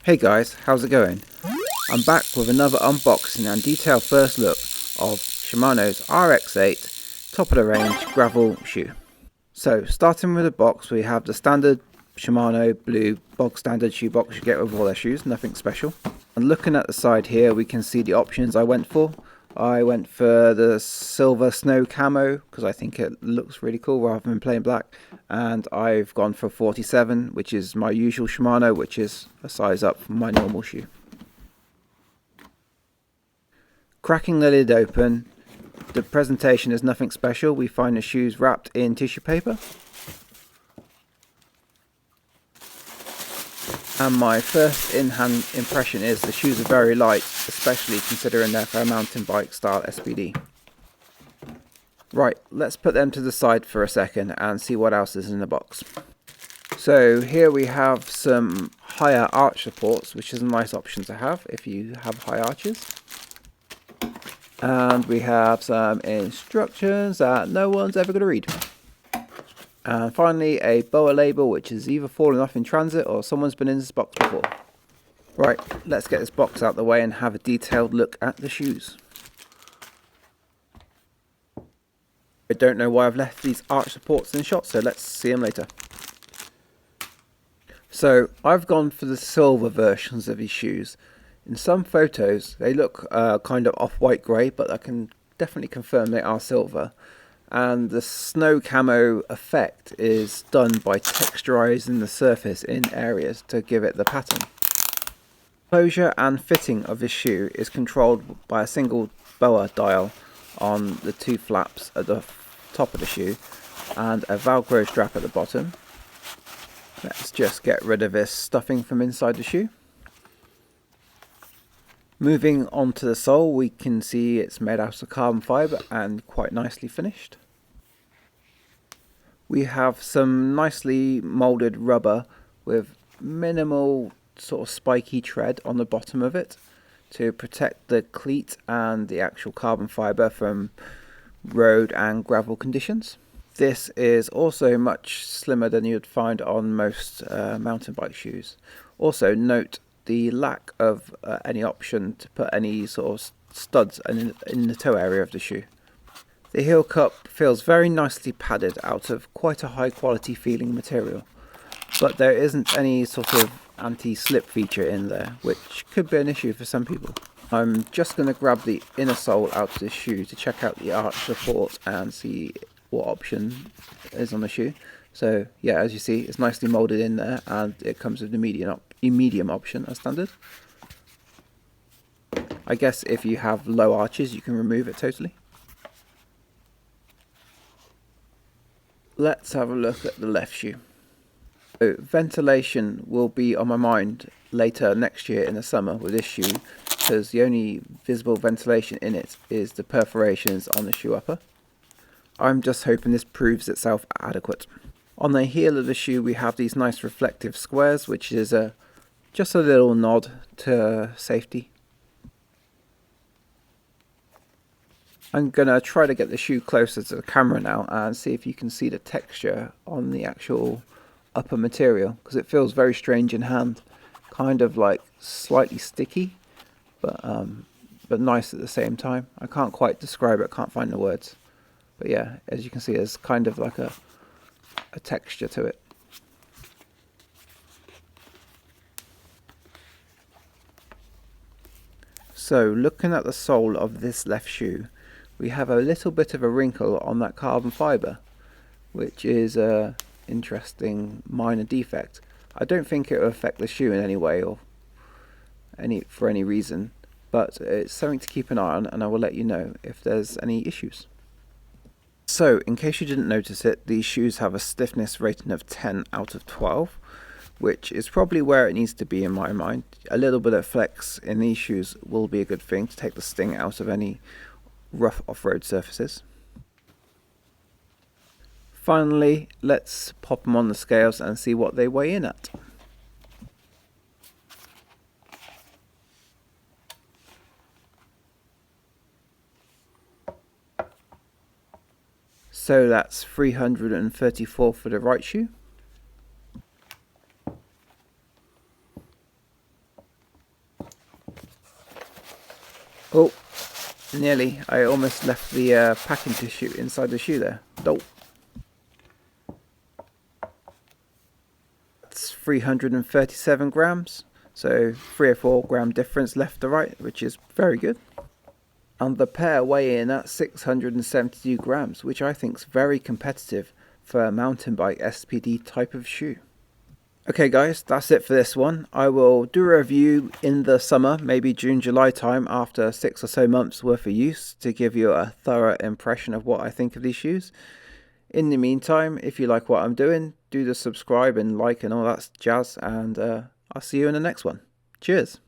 Hey guys, how's it going? I'm back with another unboxing and detailed first look of Shimano's RX8 top of the range gravel shoe. So starting with the box, we have the standard Shimano blue bog standard shoe box you get with all their shoes, nothing special. And looking at the side here, we can see the options I went for. I went for the silver snow camo because I think it looks really cool rather than plain black, and I've gone for 47, which is my usual Shimano, which is a size up from my normal shoe. Cracking the lid open, the presentation is nothing special. We find the shoes wrapped in tissue paper. And my first in-hand impression is the shoes are very light, especially considering they're for a mountain bike style SPD. Right, let's put them to the side for a second and see what else is in the box. So here we have some higher arch supports, which is a nice option to have if you have high arches. And we have some instructions that no one's ever going to read. And finally, a BOA label, which is either fallen off in transit or someone's been in this box before. Right, let's get this box out of the way and have a detailed look at the shoes. I don't know why I've left these arch supports in shot, so let's see them later. So I've gone for the silver versions of these shoes. In some photos, they look kind of off-white grey, but I can definitely confirm they are silver. And the snow camo effect is done by texturizing the surface in areas to give it the pattern. Closure and fitting of this shoe is controlled by a single BOA dial on the two flaps at the top of the shoe and a Velcro strap at the bottom. Let's just get rid of this stuffing from inside the shoe. Moving on to the sole, we can see it's made out of carbon fibre and quite nicely finished. We have some nicely moulded rubber with minimal sort of spiky tread on the bottom of it to protect the cleat and the actual carbon fibre from road and gravel conditions. This is also much slimmer than you'd find on most mountain bike shoes. Also note the lack of any option to put any sort of studs in the toe area of the shoe. The heel cup feels very nicely padded out of quite a high quality feeling material, but there isn't any sort of anti-slip feature in there, which could be an issue for some people. I'm just going to grab the inner sole out of the shoe to check out the arch support and see what option is on the shoe. So yeah, as you see, it's nicely molded in there, and it comes with the medium option as standard. I guess if you have low arches, you can remove it totally. Let's have a look at the left shoe. So ventilation will be on my mind later next year in the summer with this shoe, because the only visible ventilation in it is the perforations on the shoe upper. I'm just hoping this proves itself adequate. On the heel of the shoe we have these nice reflective squares, which is just a little nod to safety. I'm going to try to get the shoe closer to the camera now and see if you can see the texture on the actual upper material, because it feels very strange in hand. Kind of like slightly sticky, but nice at the same time. I can't quite describe it, can't find the words. But yeah, as you can see, there's kind of like a texture to it. So looking at the sole of this left shoe, we have a little bit of a wrinkle on that carbon fibre, which is a interesting minor defect. I don't think it will affect the shoe in any way or for any reason, but it's something to keep an eye on, and I will let you know if there's any issues. So, in case you didn't notice it, these shoes have a stiffness rating of 10 out of 12, which is probably where it needs to be in my mind. A little bit of flex in these shoes will be a good thing to take the sting out of any rough off-road surfaces. Finally, let's pop them on the scales and see what they weigh in at. So that's 334 for the right shoe, Oh, nearly. I almost left the packing tissue inside the shoe there. Oh. It's 337 grams. So 3 or 4 gram difference left to right, which is very good. And the pair weigh in at 672 grams, which I think is very competitive for a mountain bike SPD type of shoe. Okay guys, that's it for this one. I will do a review in the summer, maybe June, July time, after 6 or so months worth of use, to give you a thorough impression of what I think of these shoes. In the meantime, if you like what I'm doing, do the subscribe and like and all that jazz, and I'll see you in the next one. Cheers.